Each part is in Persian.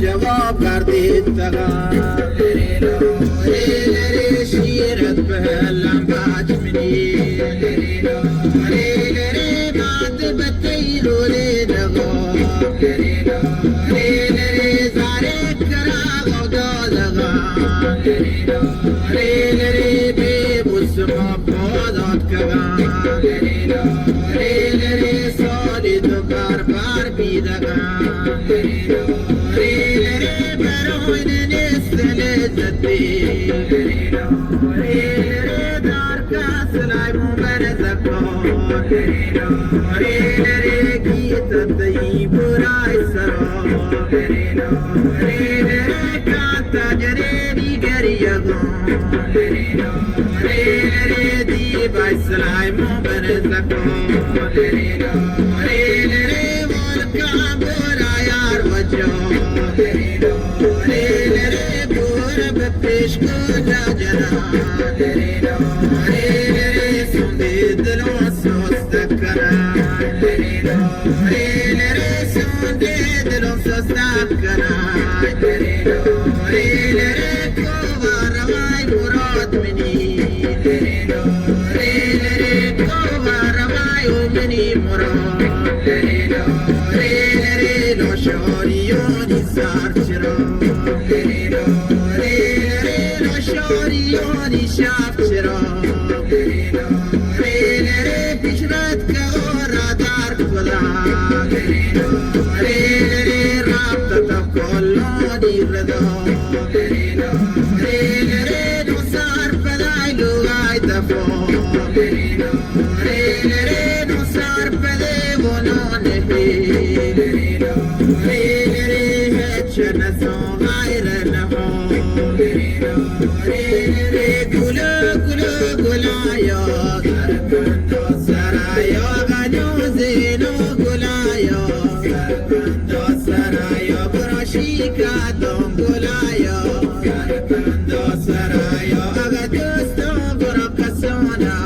جواب کردی تغا شیرت به لمبات منی بعد بتیلو دغا زارك كراغ ودغا بيبوس مبوضات كغا صالي دبار بار بيدغا بروين نسل زدي دار كاس لايمو برزقو كيت الطيب راي سرو كانت جريني قريقو دي باي سلايمو برزقو والكا بورا يار وجو بورا ببشكو جاجنا سندي دلو سوس دكنا سندي دلو سوس دكنا كوبا رماي مراد مني كوبا رماي ومني مراد لو شوريوني صار شرو لو شوريوني شاف شرو بشرت كورا دار كلا رابطة كلوني رضا نو صار فداي لغاي دفو نو صار فداي ونونه شنسو غير النحو قولوا قولوا قولا يا سرايا غنو زينو قولا يا سرايا براشيكا دوم قولا يا سرايا اغا دوستو برقصونا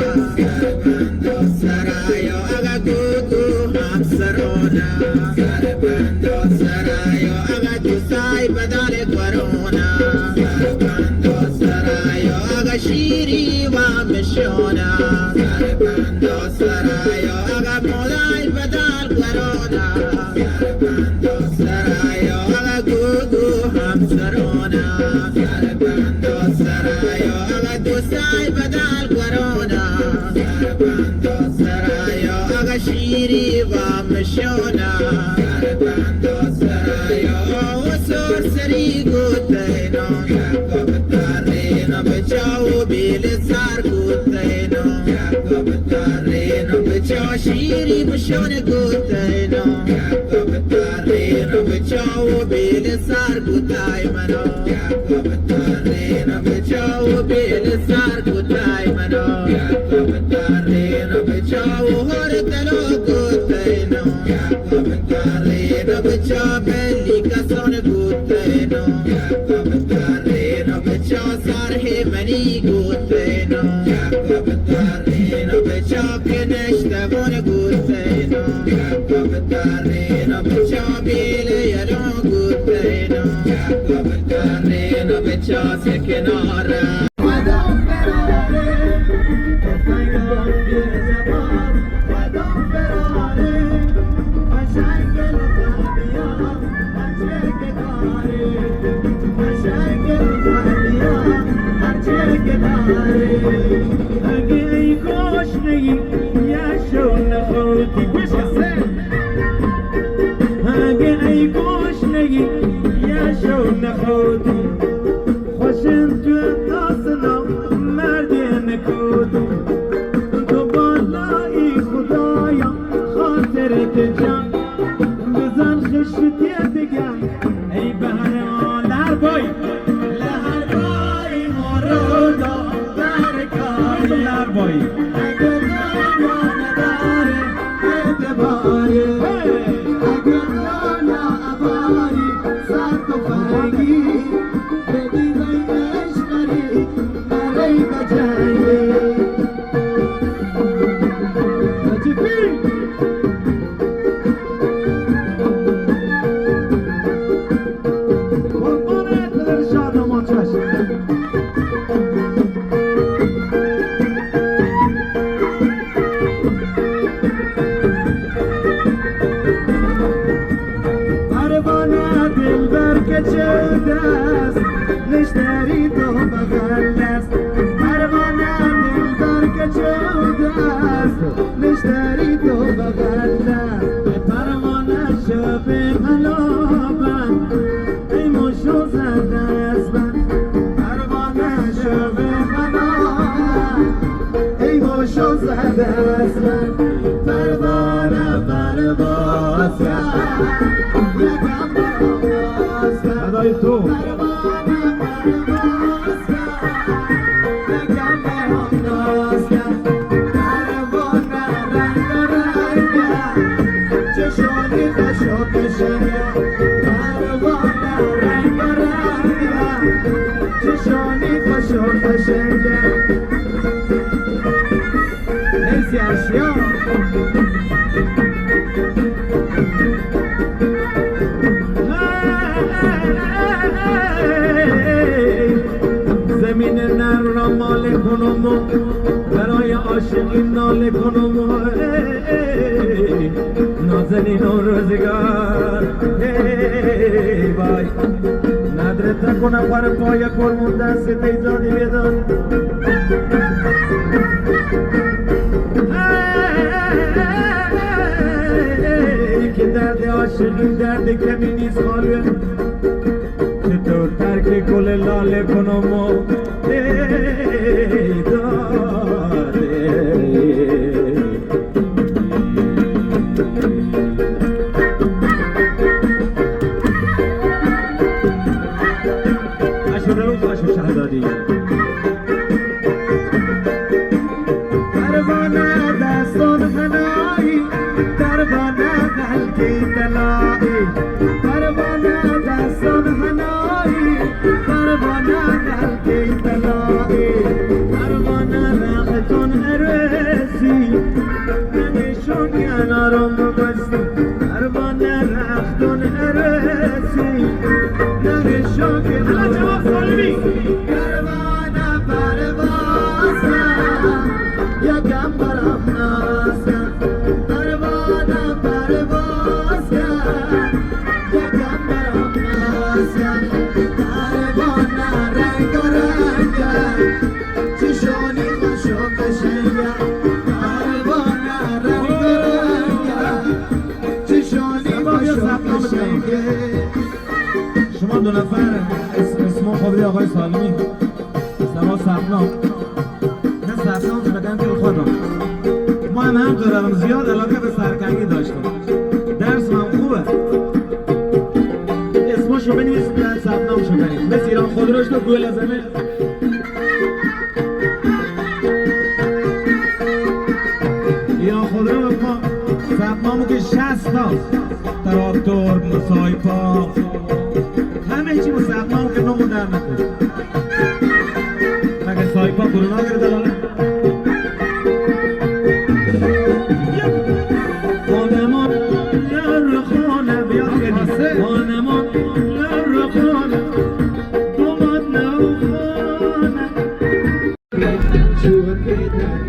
سرايا اغا قوقو هم سرونا سرايا اغا دوساي بدال كورونا سرايا اغا شيري ومشونا سرايا اغا مولاي بدال كورونا سرايا اغا قوقو هم سرونا سرايا اغا دوساي بدال كورونا سرايا اغا شيري ومشونا سری گوتینو بچاو بیل سار گوتینو بچاو شیری مشون گوتینو بچاو بیل سار گوتای منو بچاو بیل سار گوتای منو بچاو هر تلو گوتینو بچاو بلی کسون گوتینو بچاو ساره منی گوتینو بچاو کنش تبون گوتینو بچاو بیل یلو گوتینو بچاو سکناره اگه خوش نگی یا شو نخوتی اگه ای خوش نگی یا شو نخوتی خوشن تو نشتری تو بغل است پروانه دلدار که چوده است نشتری تو بغل است پروانه شب غلابم ای موشو زده است من پروانه شب غلابم ای موشو زده است من پروانه پرواز کرد یکم پرواز کرد صدای تو Esse avião زمین نر را مال کنم و برای عاشقی ناله کنم و نازنین و روزگار بای ندره تا کنم پر پای کرمون دست تیزادی بیدان که درد عاشقی درد کمی نیست خاله چطور ترک کل لاله کنم و اشو روز اشو شهزادی پروانه دستان هنایی پروانه قلقی دلایی پروانه دستان هنایی پروانه قلقی دلایی پروانه رختون ارسی نمیشون کنارم بستی پروانه رختون ارسی نمیشون کنارم بستی پروانه پرواز یکم برام ناز پروانه پرواز یکم برام ناز پروانه رنگ و رنگ چشانی خوشو قشنگ پروانه رنگ و رنگ چشانی خوشو قشنگ شما دو نفر اسم خودی آقای سالمی سما سبنام نه سبنام شدن که خودم ما هم دارم زیاد علاقه به سرکنگی داشتم درس هم خوبه اسمشو بنویسید بعد سبنام شو برید مثل ایران خودروش تو گل زمین ایران خودرو ما سبنامو که 60 تا تراکتور مسایپا همه چی با سبنام که نمو در نکنه مگه سایپا کرونا گرده لاله خانمان لر خانه بیاد که نیست خانمان لر خانه دومد نو خانه چون بیدن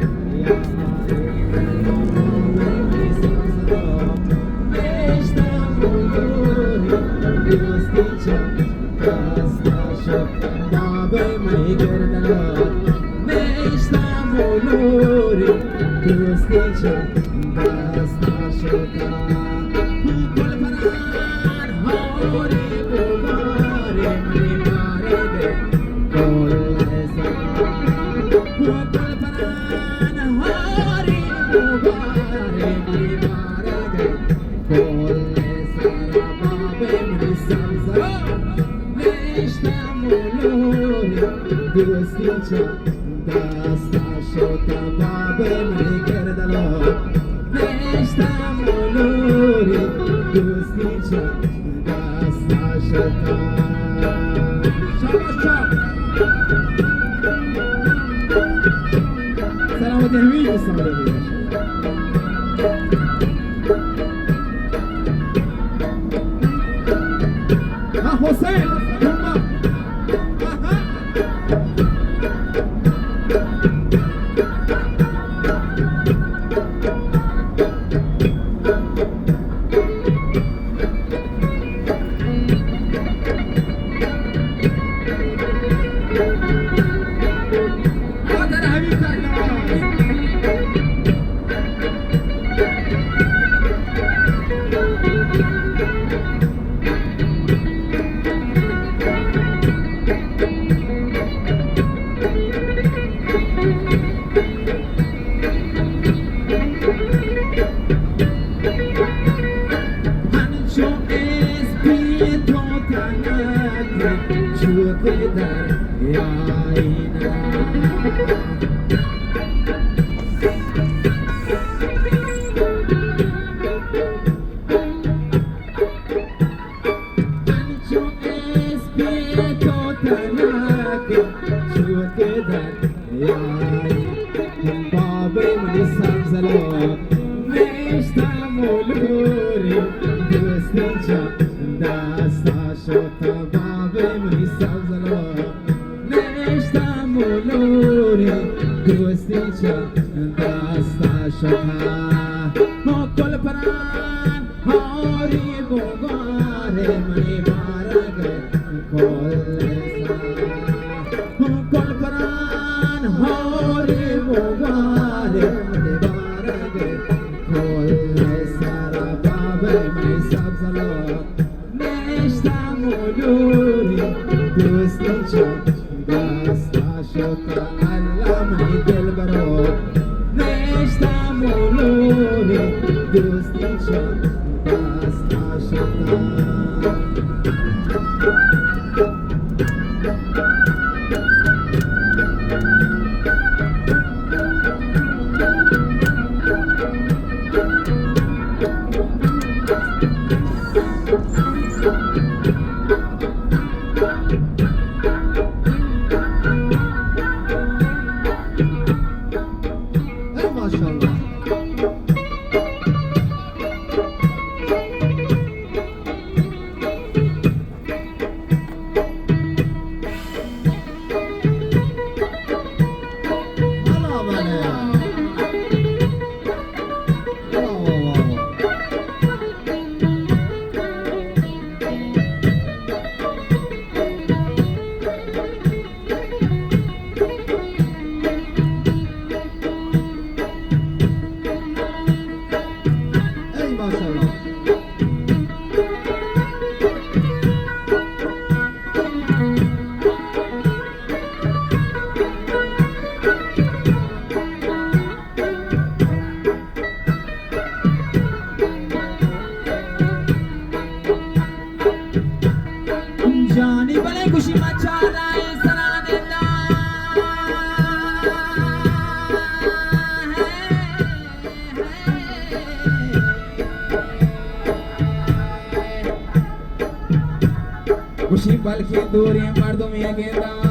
بلکه دوری مردمی گردان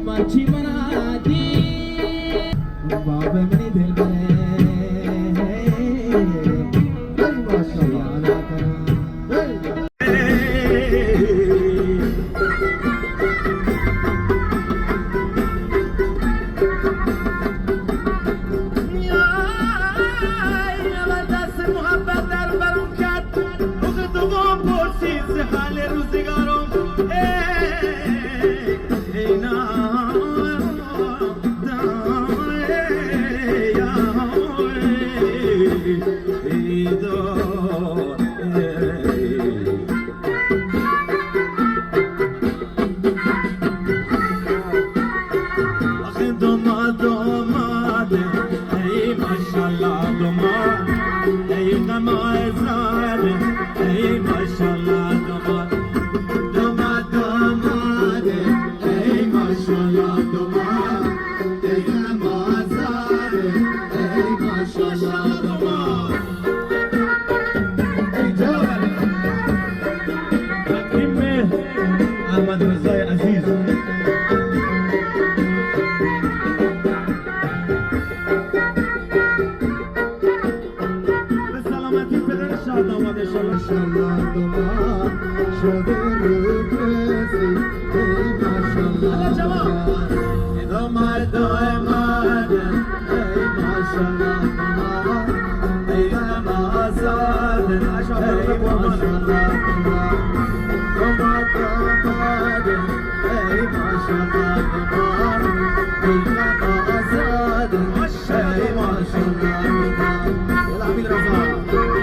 مچی منا دی باب منی دل بره ماشاءالله ما شاء الله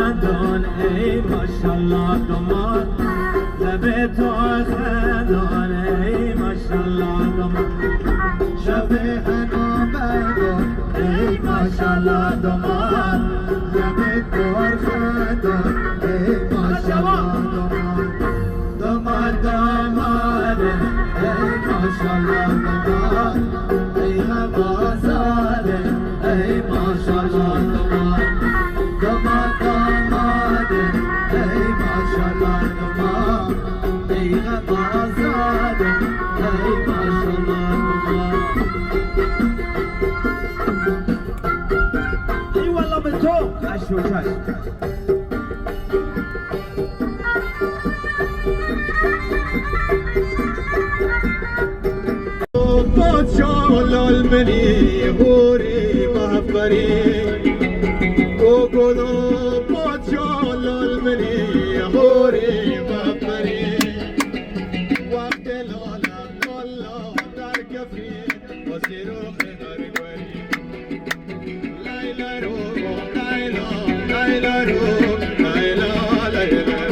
خندان ای ماشالله دمان لب تو خندان ای ماشالله دمان شب حنا بگان ای ماشالله دمان لب تو خندان ای ماشالله دمان دمان دمان ای ماشالله دمان ای هوازاده ای ماشالله دمان دمان دمان ای ماشالله دمان ای هوازاده ای ماشالله دمان ای والله به تو اشو چشم لال منی هوری مفری گوگلو پاچا لال منی هوری مفری وقت لالم لالا در کفی وزیر و خیمر وری لیلا رو لیلا لیلا رو لیلا لیلا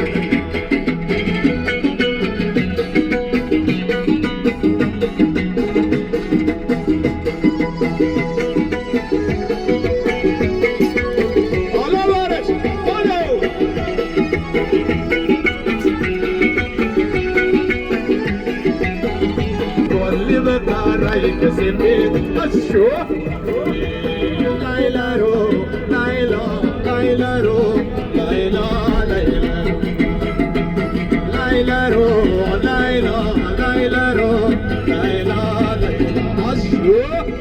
Asho, Laila ro, Laila, Laila ro, Laila, Laila, Laila ro, Laila, Laila ro, Laila, Laila, Asho.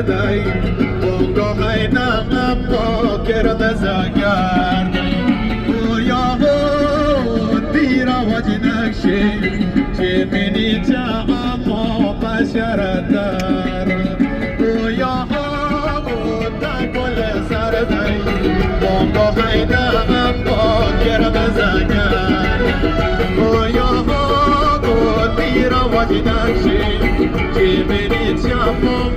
دای بونگو های نام پاکر بزاگر او یا هو دیرا وجه نکشی چه منی جامو بشر دار او یا هو تا گل سر دای بونگو های نام پاکر بزاگر او یا هو دیرا وجه نکشی چه منی جامو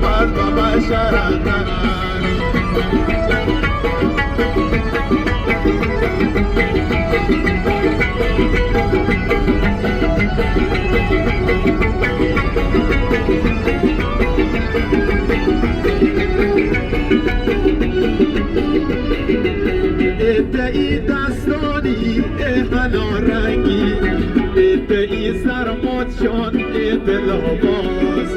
ای دستانی هنا رنگی ای سرمات شان دلواز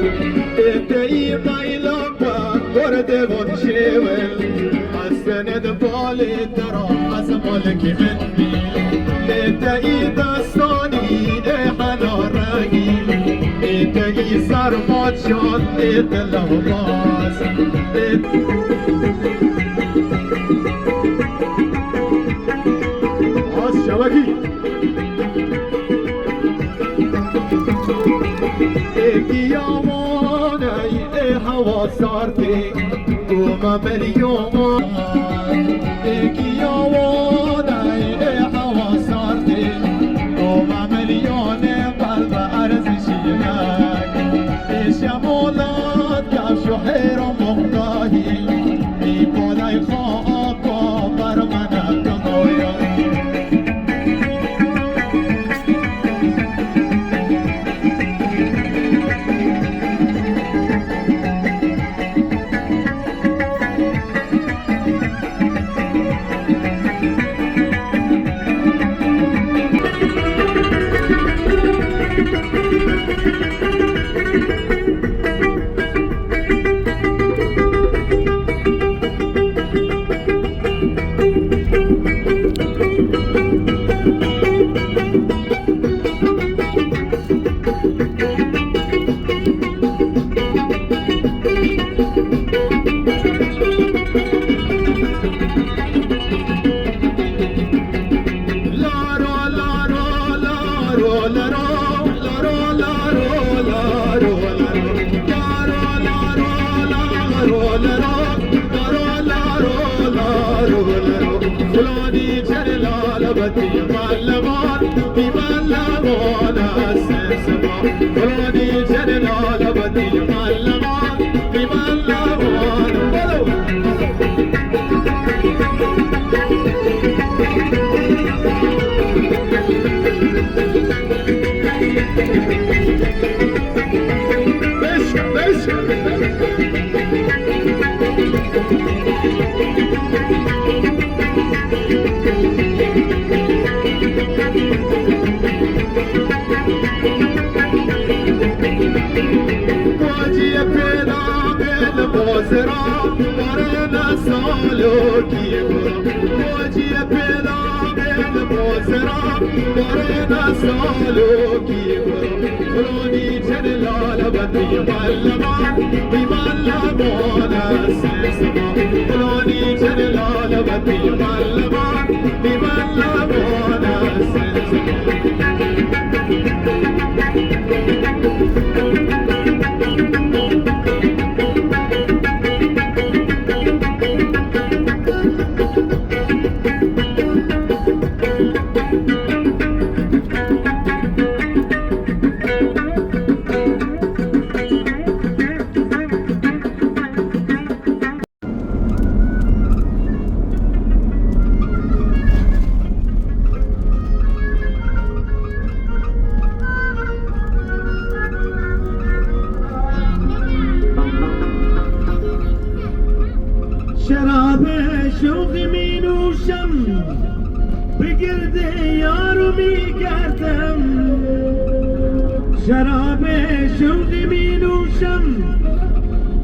ای مایلا با گردوان شیول از سند بالی درا از مالک منی ای دستانی هنا رنگی ای سرمات شان دلواز شبکی ایامون ای هوا سارتی گوما ملیون ایامون ای هوا سارتی گوما ملیون قلب ارزشیک شمولات کفش و حیر و مقداهی ای بالای خواب بر من کمویا بی‌ملمان بی‌ملمان است سما فلانی جلال بی‌ملمان بی‌ملمان برو بازرا برای سالو کی برو موجی پیدا بین بازرا برای سالو کی برو فلانی جلال بدی ملمان بی ملمان است سما فلانی جلال بدی ملمان بی ملمان است شراب شوق می نوشم به گرد یارو می گردم شراب شوق می نوشم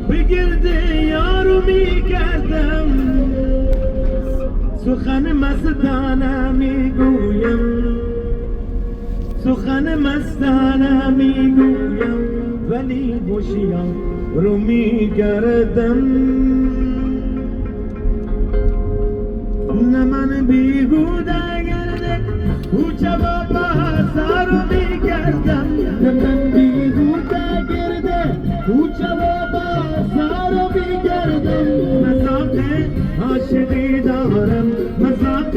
به گرد یارو می گردم سخن مستانه می گویم سخن مستانه می گویم ولی خوشیم رو می گردم نه من بیهوده گرده کوچه و بازار رو میگردم نه من بیهوده گرده کوچه و بازار رو میگردم مذاق عاشقی دارم مذاق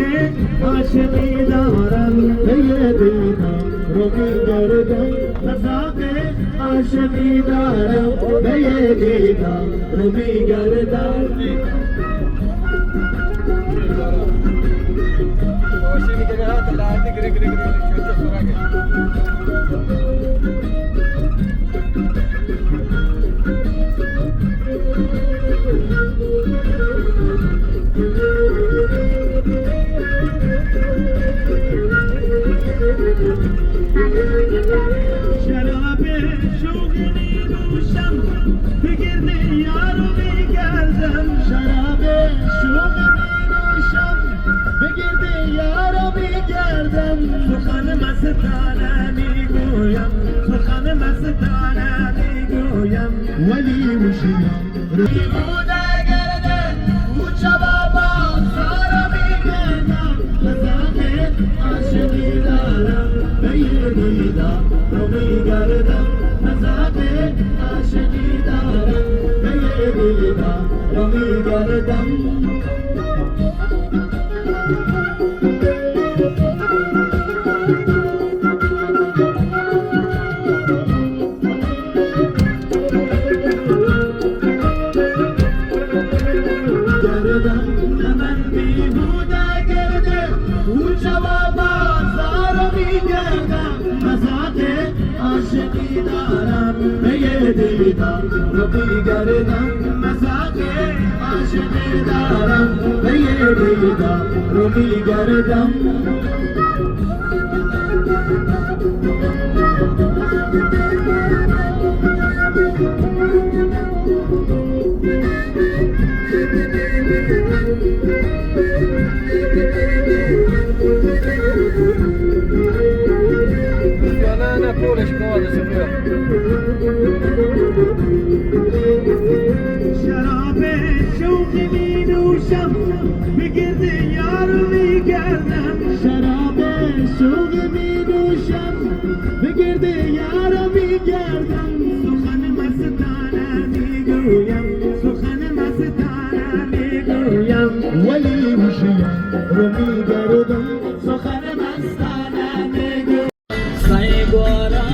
عاشقی دارم به یه دیدار رو میگردم مذاق عاشقی دارم به یه دیدار رو میگردم شراب شوق می نوشم به گرد یارو می گردم شراب شوق می نوشم به گرد یارو می گردم سخن مستانه می گویم سخن مستانه می گویم ولی مشیم بیهوده گرده کوچه و بازار می گردم مذاق عاشقی دارم به یه دیدار رو می گردم مذاق عاشقی دارم به یه دیدار رو می گردم عاشقی دارم به یه دیدار رو میگردم مذاق عاشقی دارم به یه دیدار رو میگردم شراب شوق می نوشم به گرد یارو می گردم شراب شوق می نوشم به گرد یارو می گردم سخن مستانه می گویم سخن مستانه می گویم ولی مشیم رو می گردم سخن من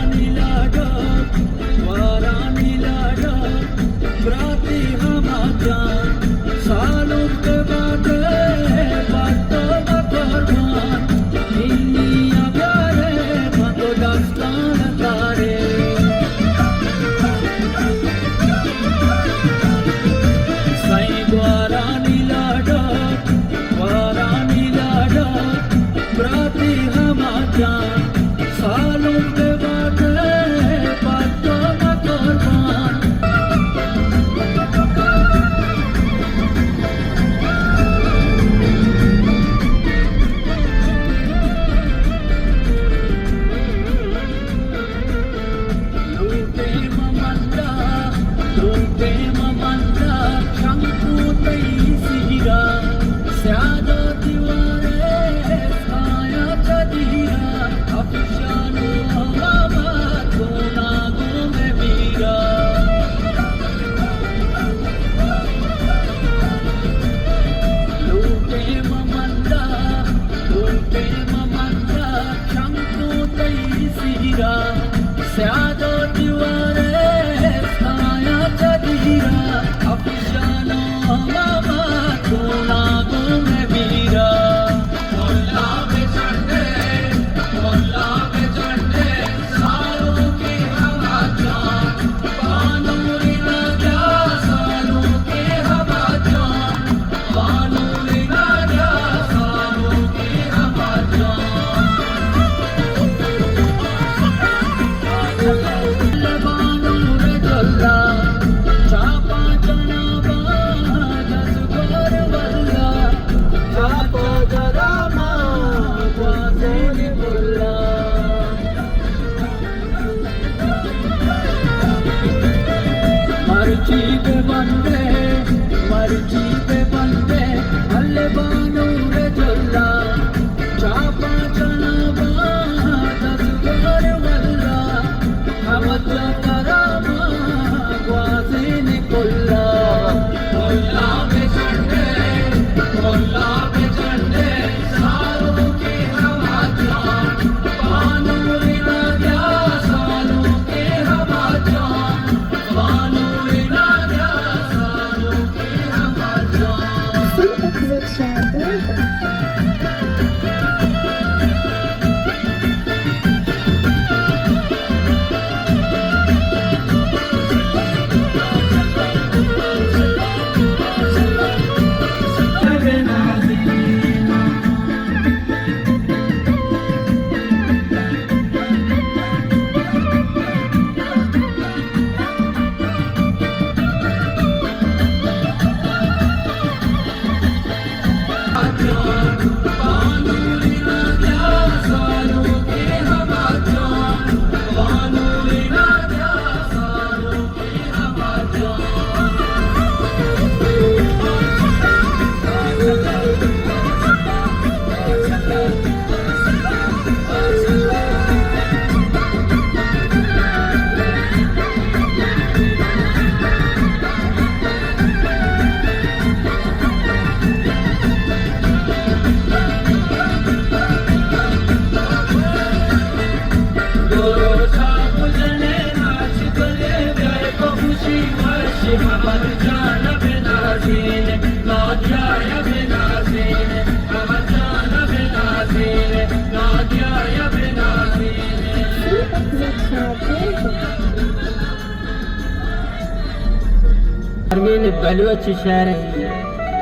بلوچ شهر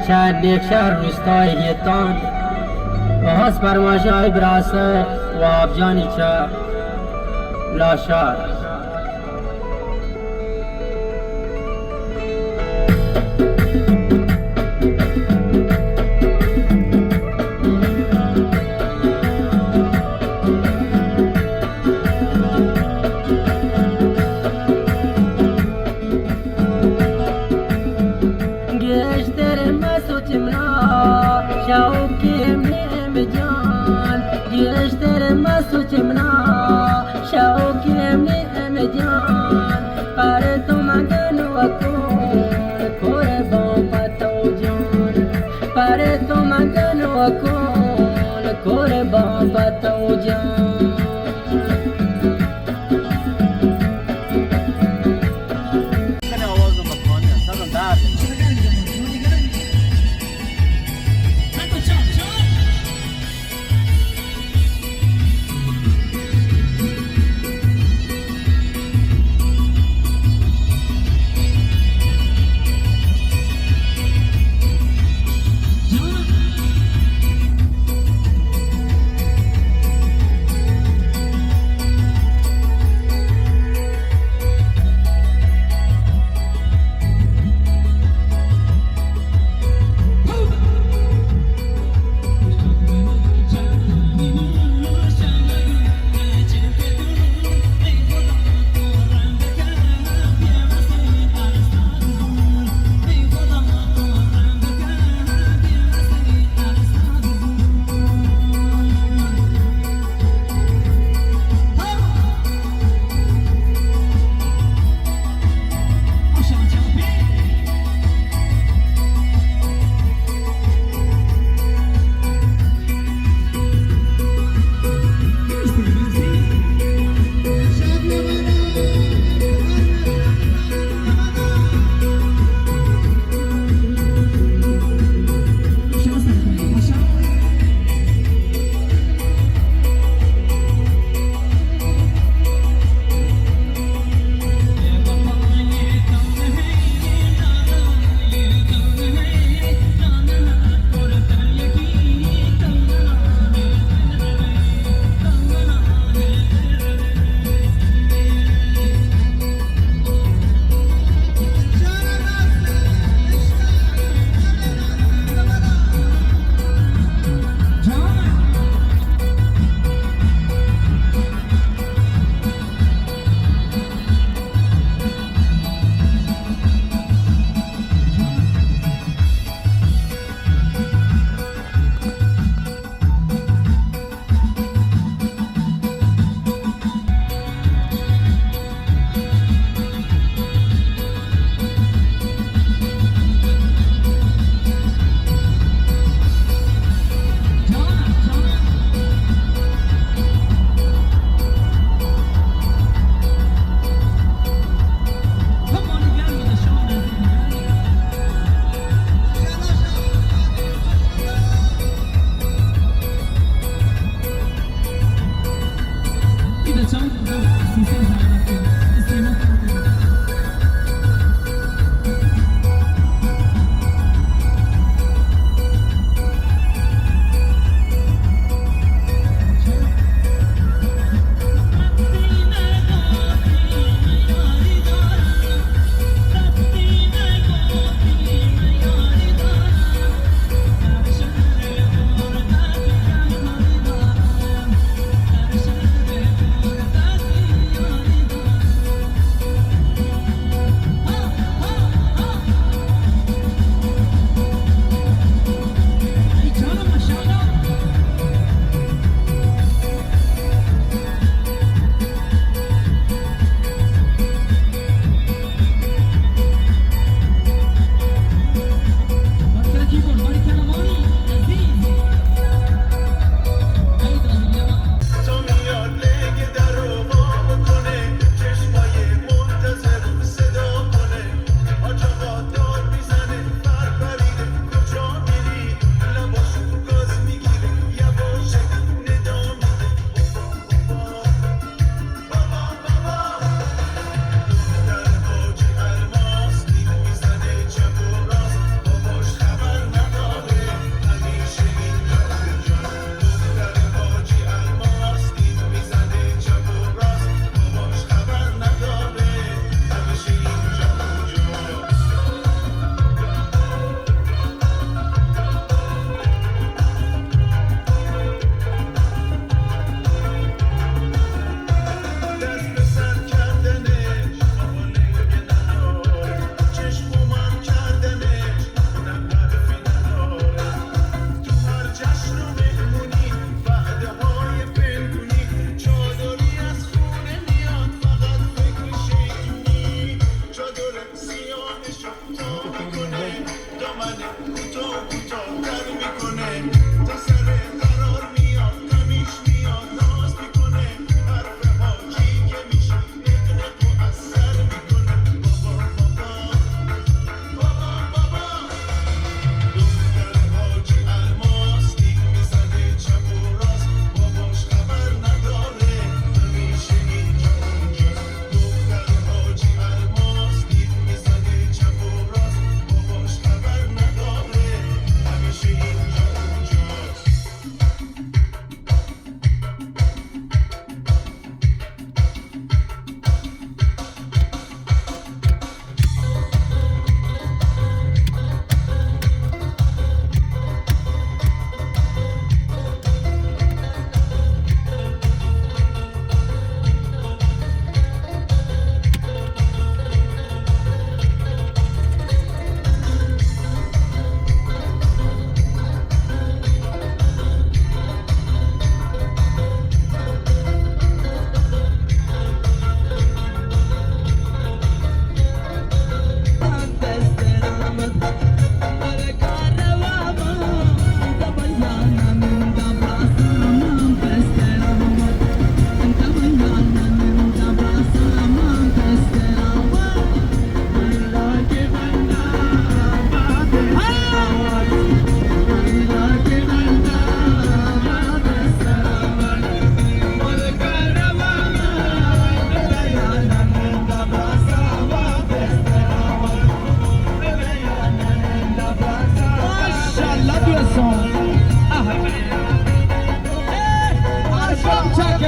شهر نیک شهر روستای هیتان و هست فرماشای براسه و آبجانی چه لاشار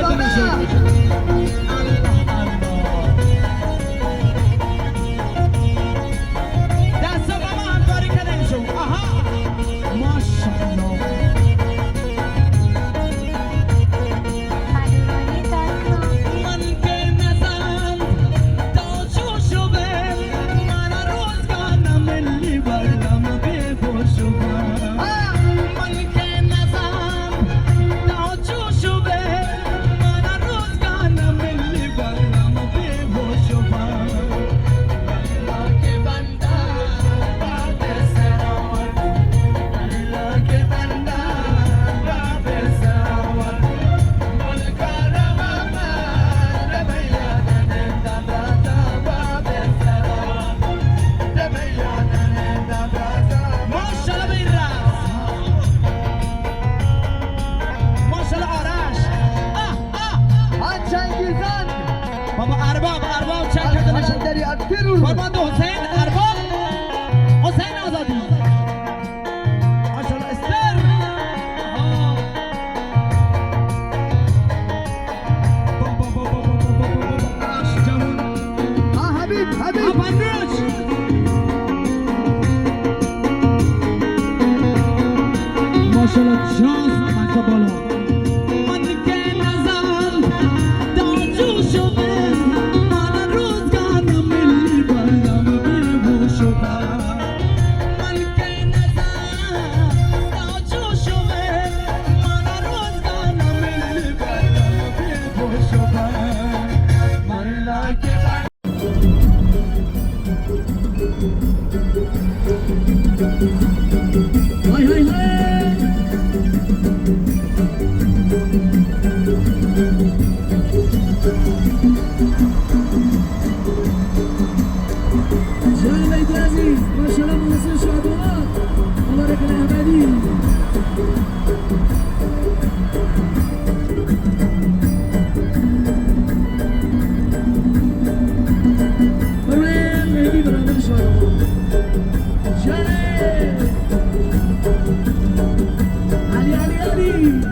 کنیم شد. دست با ما همکاری کنیم شد. آها ماشاءالله. من که نزن تا چوشو به من روزگانم ملی بردم به بوشو من که نزن تا چوشو به من روزگانم ملی بردم به بوشو که بنده بعد سرور که بنده بعد سرور بابا ارباب چند کرده باشم فرمانده حسین ارباب حسین آزادی ماشاءالله استر ماشاءالله شانس بچه بالا من که نزن تا جوشو به من روزگانم ملی بردم به بوشو من که نزن تا جوشو به من روزگانم ملی بردم به بوشو من لکه های های های جان بیت عزیز ماشاءالله محسن شادوان مبارک احمدی برای مهدی برادر شادوان جانه علی علی علی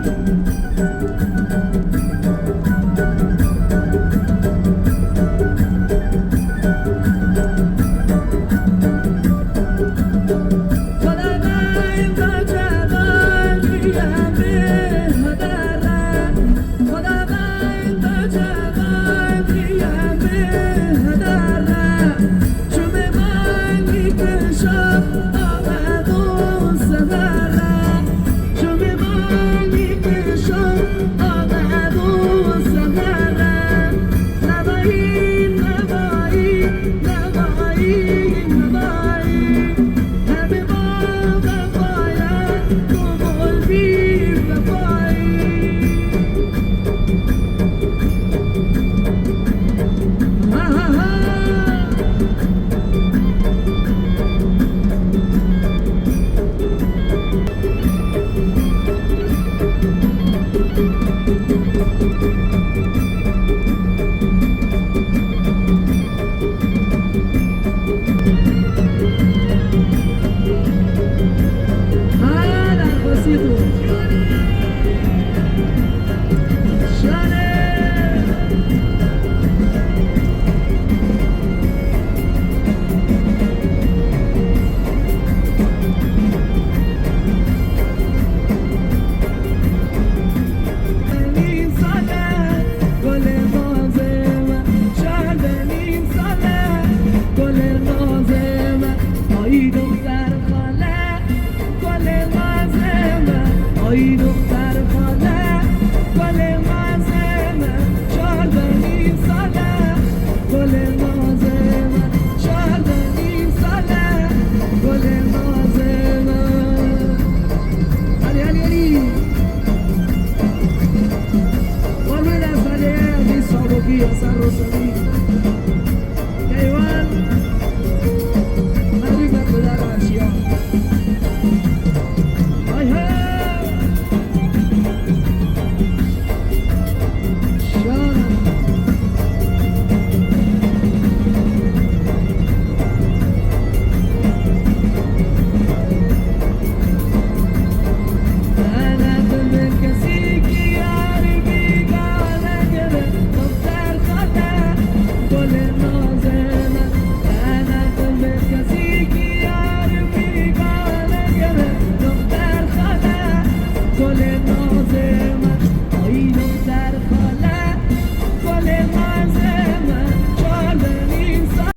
Rosalie